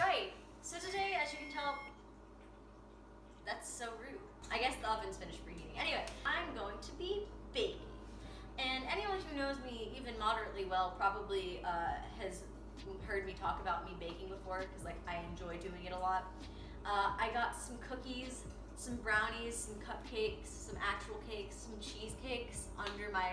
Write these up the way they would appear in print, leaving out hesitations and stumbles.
Alright, so today, as you can tell, that's so rude. I guess the oven's finished preheating. Anyway, I'm going to be baking. And anyone who knows me even moderately well probably has heard me talk about me baking before, because like I enjoy doing it a lot. I got some cookies, some brownies, some cupcakes, some actual cakes, some cheesecakes under my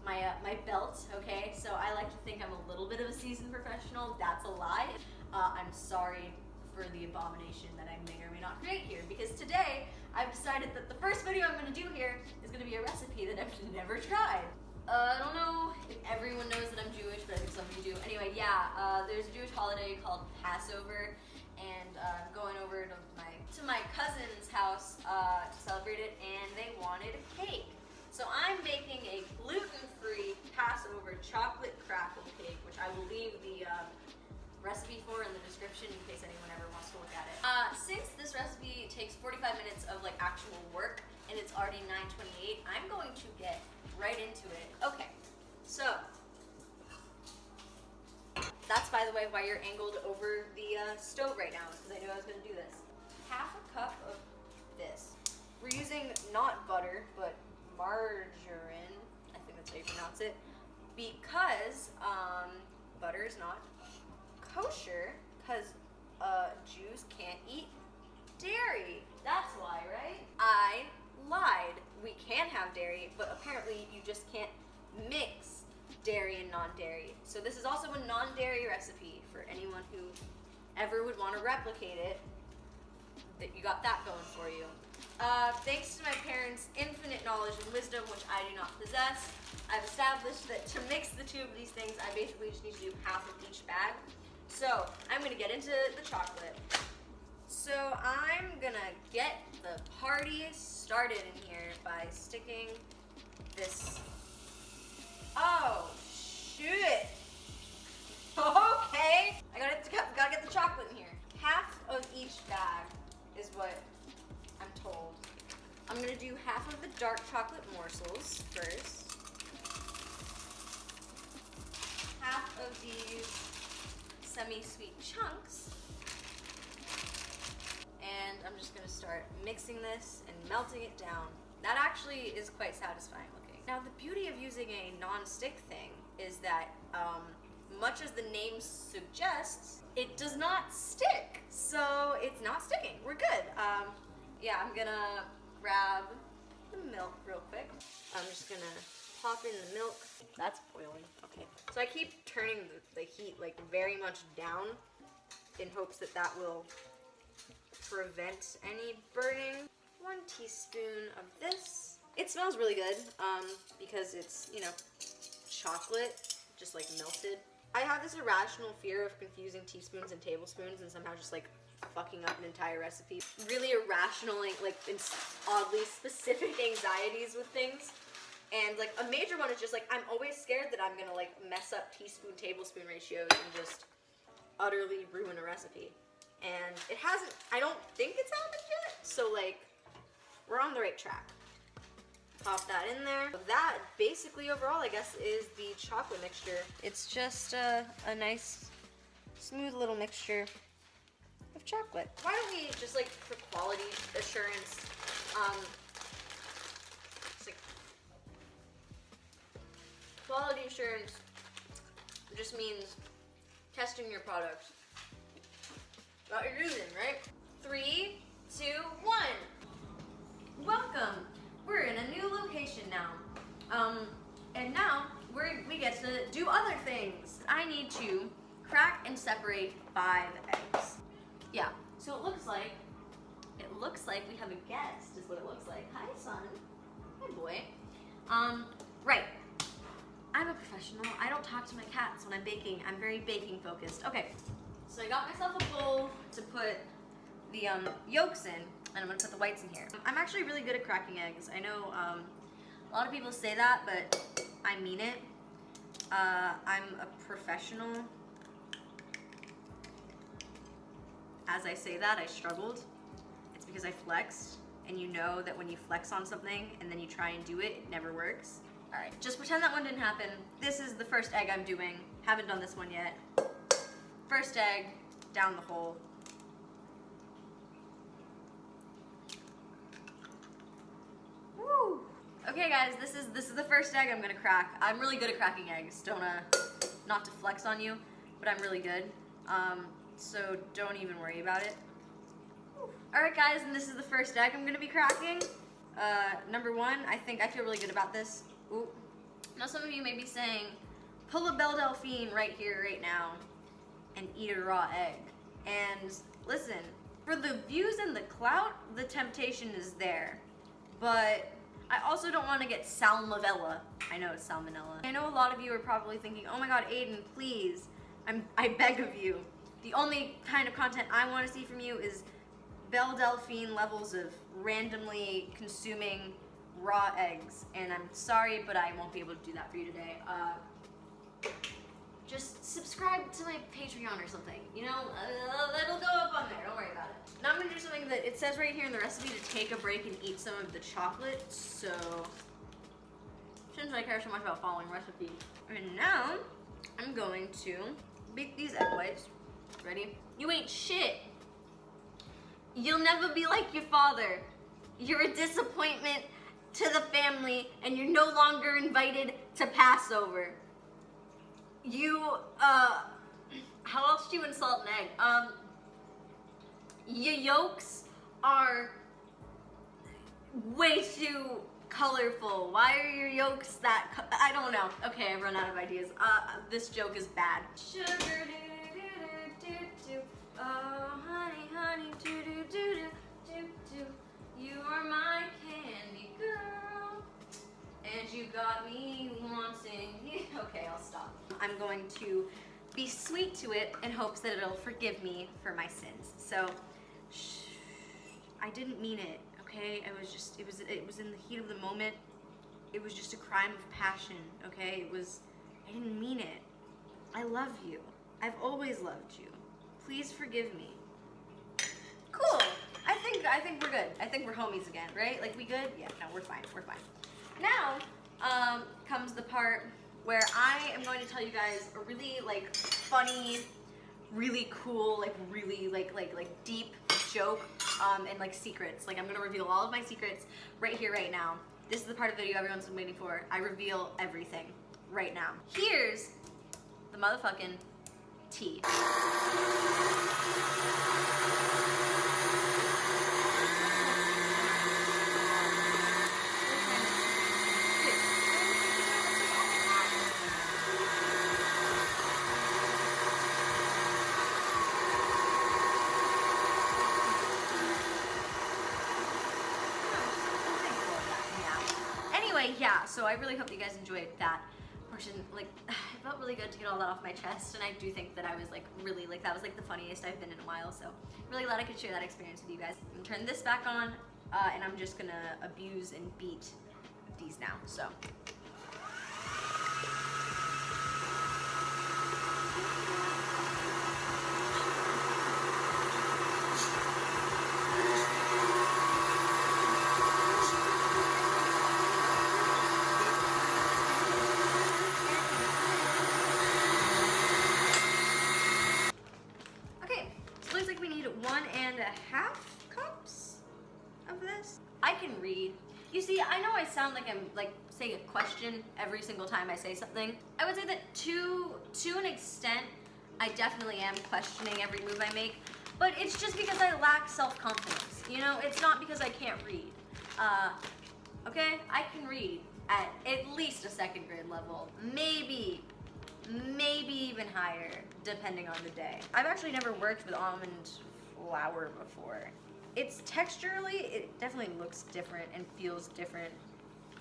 my belt, okay? So I like to think I'm a little bit of a seasoned professional. That's a lie. I'm sorry for the abomination that I may or may not create here, because today I've decided that the first video I'm going to do here is going to be a recipe that I've never tried. I don't know if everyone knows that I'm Jewish, but I think some of you do. Anyway, yeah, there's a Jewish holiday called Passover, and I'm going over to my cousin's house to celebrate it, and they wanted a cake. So I'm making a gluten-free Passover chocolate crackle cake, which I will leave the recipe for in the description in case anyone ever wants to look at it. Since this recipe takes 45 minutes of like actual work and it's already 9:28, I'm going to get right into it. Okay, so that's, by the way, why you're angled over the stove right now, because I knew I was going to do this. Half a cup of this. We're using not butter, but margarine. I think that's how you pronounce it, because butter is not kosher, because Jews can't eat dairy. That's why, right? I lied. We can have dairy, but apparently you just can't mix dairy and non-dairy. So this is also a non-dairy recipe for anyone who ever would want to replicate it. That you got that going for you. Thanks to my parents' infinite knowledge and wisdom, which I do not possess, I've established that to mix the two of these things, I basically just need to do half of each bag. So I'm gonna get into the chocolate. So I'm gonna get the party started in here by sticking this. Oh shit! Okay, I gotta get the chocolate in here. Half of each bag is what I'm told. I'm gonna do half of the dark chocolate morsels first. Half of these semi-sweet chunks. And I'm just gonna start mixing this and melting it down. That actually is quite satisfying looking. Now the beauty of using a non-stick thing is that much as the name suggests, it does not stick. So it's not sticking. We're good. Yeah, I'm gonna grab the milk real quick. I'm just gonna pop in the milk. That's boiling. Okay. So I keep turning the heat like very much down in hopes that that will prevent any burning. 1 teaspoon of this. It smells really good because it's, you know, chocolate just like melted. I have this irrational fear of confusing teaspoons and tablespoons and somehow just like fucking up an entire recipe. Really irrational, like oddly specific anxieties with things. And like a major one is just like, I'm always scared that I'm gonna like mess up teaspoon, tablespoon ratios and just utterly ruin a recipe. And it hasn't, I don't think it's happened yet. So like, we're on the right track. Pop that in there. That basically overall, I guess, is the chocolate mixture. It's just a nice, smooth little mixture of chocolate. Why don't we just like, for quality assurance, it's like, quality assurance just means testing your product. What you're using, right? 3, 2, 1. Welcome. We're in a new location now. And now we get to do other things. I need to crack and separate 5 eggs. Yeah, so it looks like we have a guest, is what it looks like. Hi, son. Hi, boy. Right. I'm a professional. I don't talk to my cats when I'm baking. I'm very baking focused. Okay, so I got myself a bowl to put the yolks in, and I'm gonna put the whites in here. I'm actually really good at cracking eggs. I know a lot of people say that, but I mean it. I'm a professional. As I say that, I struggled. It's because I flexed, and you know that when you flex on something and then you try and do it, it never works. All right, just pretend that one didn't happen. This is the first egg I'm doing. Haven't done this one yet. First egg, down the hole. Woo! Okay guys, this is the first egg I'm gonna crack. I'm really good at cracking eggs. Don't not to flex on you, but I'm really good. So don't even worry about it. Alright guys, and this is the first egg I'm gonna be cracking. Number one, I feel really good about this. Ooh. Now some of you may be saying, pull a Belle Delphine right here, right now, and eat a raw egg. And listen, for the views and the clout, the temptation is there. But I also don't want to get salmonella. I know it's salmonella. I know a lot of you are probably thinking, oh my god, Aiden, please, I beg of you. The only kind of content I want to see from you is Belle Delphine levels of randomly consuming raw eggs. And I'm sorry, but I won't be able to do that for you today. Just subscribe to my Patreon or something. You know, that'll go up on there. Don't worry about it. Now I'm gonna do something that it says right here in the recipe to take a break and eat some of the chocolate. So, shouldn't I care so much about following recipes? And now I'm going to beat these egg whites. Ready? You ain't shit. You'll never be like your father. You're a disappointment to the family, and you're no longer invited to Passover. You, how else do you insult an egg? Your yolks are way too colorful. Why are your yolks that, I don't know. Okay, I've run out of ideas. This joke is bad. Sugar, do-do-do-do-do-do. Oh, honey, honey, do-do-do-do-do-do. You are my candy girl, and you got me wanting you. Okay, I'll stop. I'm going to be sweet to it in hopes that it'll forgive me for my sins. So, shh, I didn't mean it, okay? It was in the heat of the moment. It was just a crime of passion, okay? I didn't mean it. I love you. I've always loved you. Please forgive me. Cool. I think we're good. I think we're homies again, right? Like, we good? Yeah, no, we're fine. We're fine. Now, comes the part where I am going to tell you guys a really, like, funny, really cool, like, really, like deep joke, and, like, secrets. Like, I'm gonna reveal all of my secrets right here, right now. This is the part of the video everyone's been waiting for. I reveal everything right now. Here's the motherfucking tea. Yeah, so I really hope you guys enjoyed that portion. Like, it felt really good to get all that off my chest, and I do think that I was like really, like, that was like the funniest I've been in a while, so really glad I could share that experience with you guys. I'm gonna turn this back on, and I'm just gonna abuse and beat these now, so. Like we need 1.5 cups of this. I can read. You see, I know I sound like I'm like saying a question every single time I say something. I would say that to an extent, I definitely am questioning every move I make, but it's just because I lack self-confidence. You know, it's not because I can't read. Okay, I can read at least a 2nd grade level, maybe even higher, depending on the day. I've actually never worked with almond flour before. It's texturally, it definitely looks different and feels different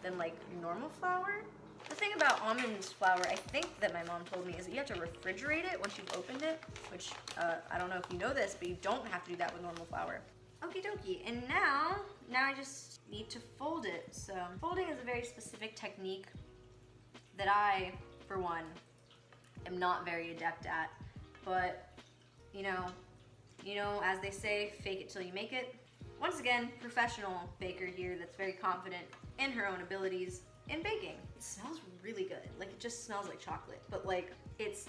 than like normal flour. The thing about almond flour, I think that my mom told me, is that you have to refrigerate it once you've opened it, which I don't know if you know this, but you don't have to do that with normal flour. Okie dokie, and now I just need to fold it. So folding is a very specific technique that I, for one, am not very adept at, but you know, as they say, fake it till you make it. Once again, professional baker here that's very confident in her own abilities in baking. It smells really good. Like, it just smells like chocolate, but like it's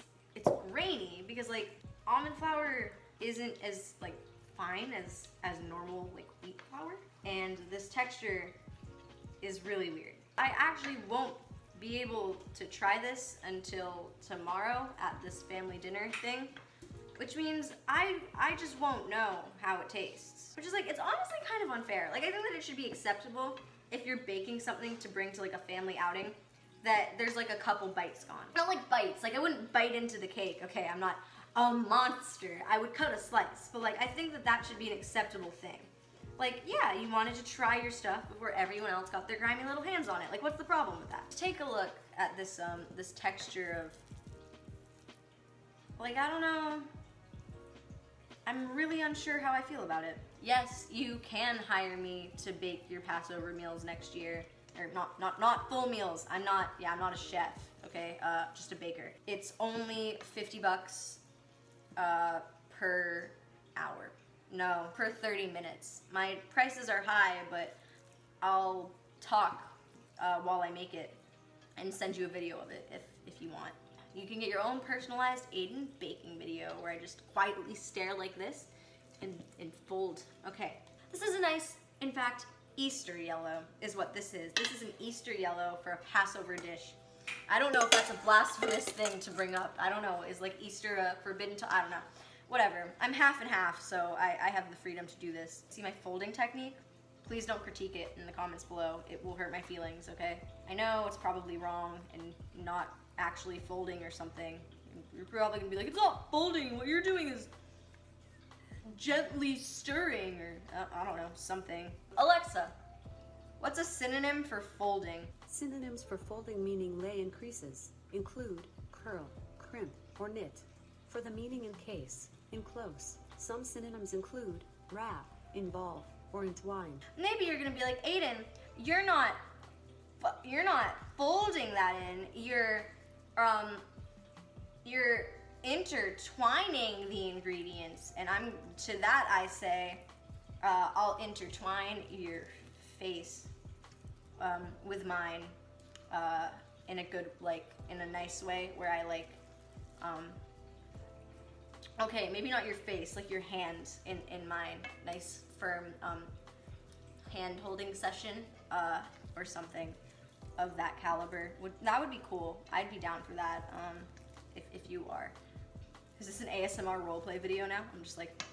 grainy because like almond flour isn't as like fine as normal like wheat flour, and this texture is really weird. I actually won't be able to try this until tomorrow at this family dinner thing, which means I just won't know how it tastes. Which is like, it's honestly kind of unfair. Like, I think that it should be acceptable if you're baking something to bring to like a family outing, that there's like a couple bites gone. Not like bites, like I wouldn't bite into the cake, okay? I'm not a monster. I would cut a slice, but like I think that that should be an acceptable thing. Like, yeah, you wanted to try your stuff before everyone else got their grimy little hands on it. Like, what's the problem with that? Take a look at this this texture of, like, I don't know. I'm really unsure how I feel about it. Yes, you can hire me to bake your Passover meals next year. Or not full meals. I'm not a chef, okay? Just a baker. It's only $50 per hour. No, per 30 minutes. My prices are high, but I'll talk while I make it and send you a video of it if you want. You can get your own personalized Adin baking video where I just quietly stare like this and fold. Okay, this is a nice, in fact, Easter yellow is what this is. This is an Easter yellow for a Passover dish. I don't know if that's a blasphemous thing to bring up. I don't know. Is like Easter a forbidden to, I don't know. Whatever. I'm half and half, so I have the freedom to do this. See my folding technique? Please don't critique it in the comments below. It will hurt my feelings, okay? I know it's probably wrong and not actually folding or something. You're probably gonna be like, it's not folding. What you're doing is gently stirring, or I don't know, something. Alexa, what's a synonym for folding? Synonyms for folding meaning lay in creases include curl, crimp, or knit. For the meaning in case, enclose. Some synonyms include wrap, involve, or entwine. Maybe you're gonna be like, Adin, you're not folding that in. You're intertwining the ingredients, and to that I say, I'll intertwine your face with mine in a good, like, in a nice way, where I like, okay, maybe not your face, like your hands in mine. Nice, firm hand holding session or something of that caliber. That would be cool. I'd be down for that if you are. Is this an ASMR roleplay video now? I'm just like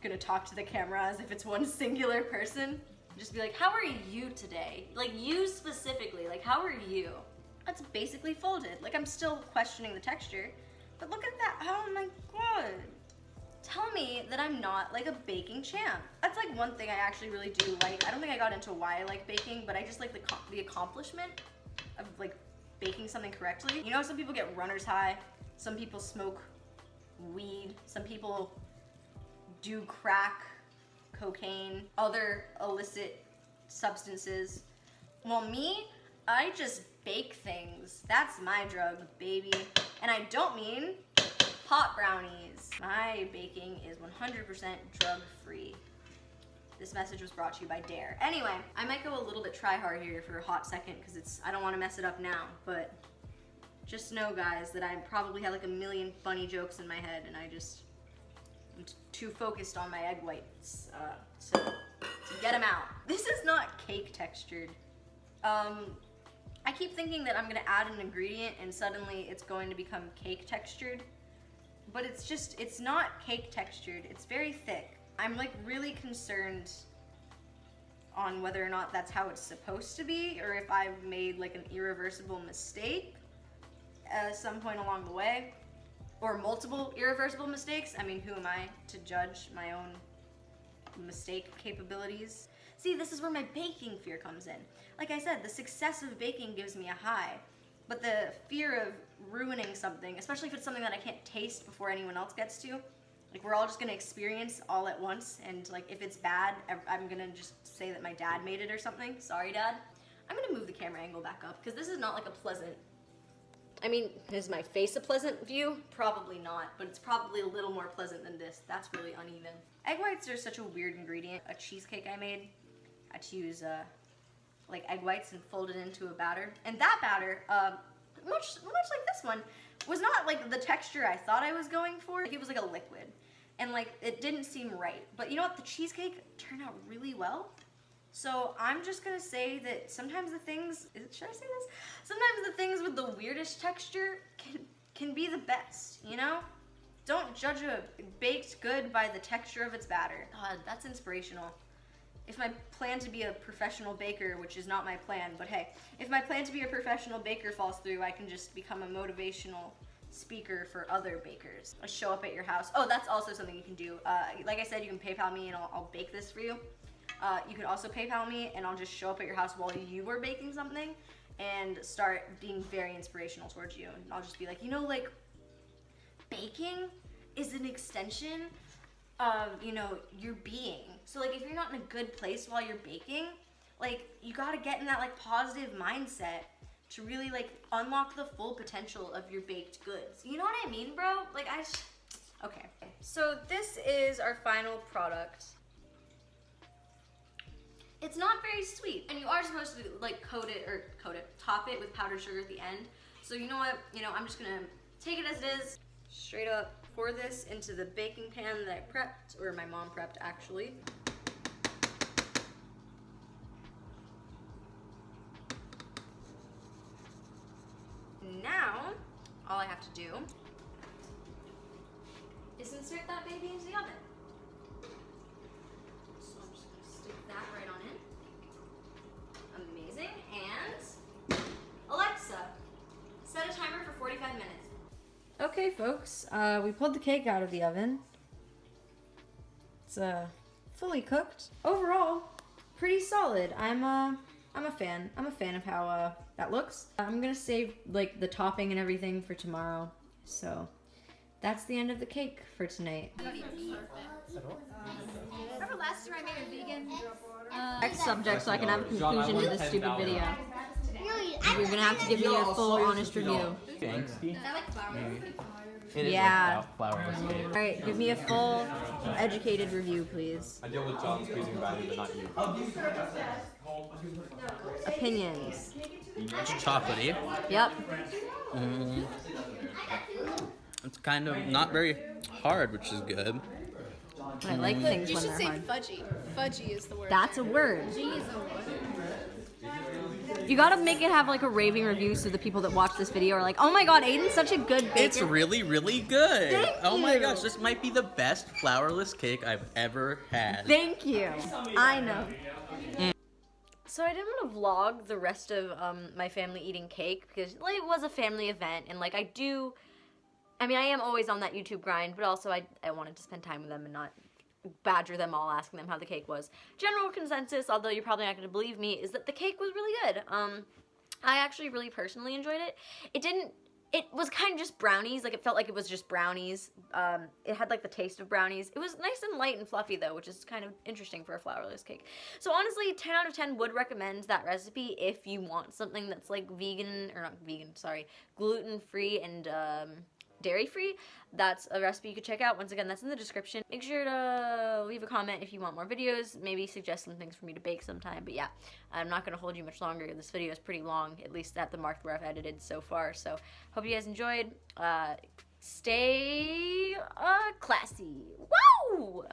gonna talk to the camera as if it's one singular person. Just be like, how are you today? Like, you specifically, like, how are you? That's basically folded. Like, I'm still questioning the texture, but look at that. Oh my god. Tell me that I'm not like a baking champ. That's like one thing I actually really do like. I don't think I got into why I like baking, but I just like the accomplishment of like baking something correctly. You know, some people get runner's high, some people smoke weed, some people do crack, cocaine, other illicit substances. Well, me, I just bake things. That's my drug, baby. And I don't mean pot brownies. My baking is 100% drug-free. This message was brought to you by Dare. Anyway, I might go a little bit try-hard here for a hot second because I don't want to mess it up now, but just know, guys, that I probably have like a million funny jokes in my head, and I'm too focused on my egg whites, so to get them out. This is not cake textured. I keep thinking that I'm gonna add an ingredient and suddenly it's going to become cake textured, but it's not cake textured. It's very thick. I'm like really concerned on whether or not that's how it's supposed to be, or if I've made like an irreversible mistake at some point along the way, or multiple irreversible mistakes. I mean, who am I to judge my own mistake capabilities? See, this is where my baking fear comes in. Like I said, the success of baking gives me a high, but the fear of ruining something, especially if it's something that I can't taste before anyone else gets to, like we're all just gonna experience all at once, and like if it's bad, I'm gonna just say that my dad made it or something. Sorry, Dad. I'm gonna move the camera angle back up because this is not like a pleasant, I mean, is my face a pleasant view? Probably not, but it's probably a little more pleasant than this. That's really uneven. Egg whites are such a weird ingredient. A cheesecake I made, I had to use like egg whites and fold it into a batter. And that batter, much like this one, was not like the texture I thought I was going for. It was like a liquid. and like it didn't seem right. But you know what? The cheesecake turned out really well. So I'm just gonna say that sometimes the things, should I say this? Sometimes the things with the weirdest texture can be the best, you know? Don't judge a baked good by the texture of its batter. God, that's inspirational. If my plan to be a professional baker, which is not my plan, but hey, if my plan to be a professional baker falls through, I can just become a motivational speaker for other bakers. I'll show up at your house. Oh, that's also something you can do. Like I said, you can PayPal me and I'll bake this for you. You can also PayPal me and I'll just show up at your house while you are baking something and start being very inspirational towards you. And I'll just be like, you know, like, baking is an extension of, you know, your being. So like if you're not in a good place while you're baking, like you gotta get in that like positive mindset to really like unlock the full potential of your baked goods. You know what I mean, bro? Like okay. So this is our final product. It's not very sweet, and you are supposed to like top it with powdered sugar at the end. So you know what? You know, I'm just gonna take it as it is. Straight up pour this into the baking pan that I prepped, or my mom prepped actually. Now, all I have to do is insert that baby into the oven. So I'm just gonna stick that right on in. Amazing, and Alexa, set a timer for 45 minutes. Okay, folks, we pulled the cake out of the oven. It's fully cooked. Overall, pretty solid. I'm a fan. I'm a fan of how that looks. I'm gonna save like the topping and everything for tomorrow. So that's the end of the cake for tonight. I don't even eat. Remember last year I made a vegan? Next subject, so I can have a conclusion to this stupid video. You're gonna have to give me your full, honest review. Yeah. Alright, give me a full, educated review, please. I deal with John squeezing value, but not you. Opinions. It's chocolatey. Yep. It's kind of not very hard, which is good. I like things You when should they're say hard. fudgy. Fudgy is the word. That's a word. G is a word. You gotta make it have like a raving review so the people that watch this video are like, oh my god, Aiden's such a good baker. It's really, really good. Thank Oh my you. gosh, this might be the best flourless cake I've ever had. Thank you. I know. So I didn't want to vlog the rest of my family eating cake because like, it was a family event, and like I am always on that YouTube grind, but also I wanted to spend time with them and not badger them all asking them how the cake was. General consensus, although you're probably not going to believe me, is that the cake was really good. I actually really personally enjoyed it. It was kind of just brownies, like it felt like it was just brownies. It had like the taste of brownies. It was nice and light and fluffy though, which is kind of interesting for a flourless cake. So honestly, 10 out of 10 would recommend that recipe if you want something that's like gluten-free and dairy-free. That's a recipe you could check out. Once again, that's in the description. Make sure to leave a comment if you want more videos. Maybe suggest some things for me to bake sometime. But yeah, I'm not going to hold you much longer. This video is pretty long, at least at the mark where I've edited so far. So hope you guys enjoyed. Stay classy. Woo!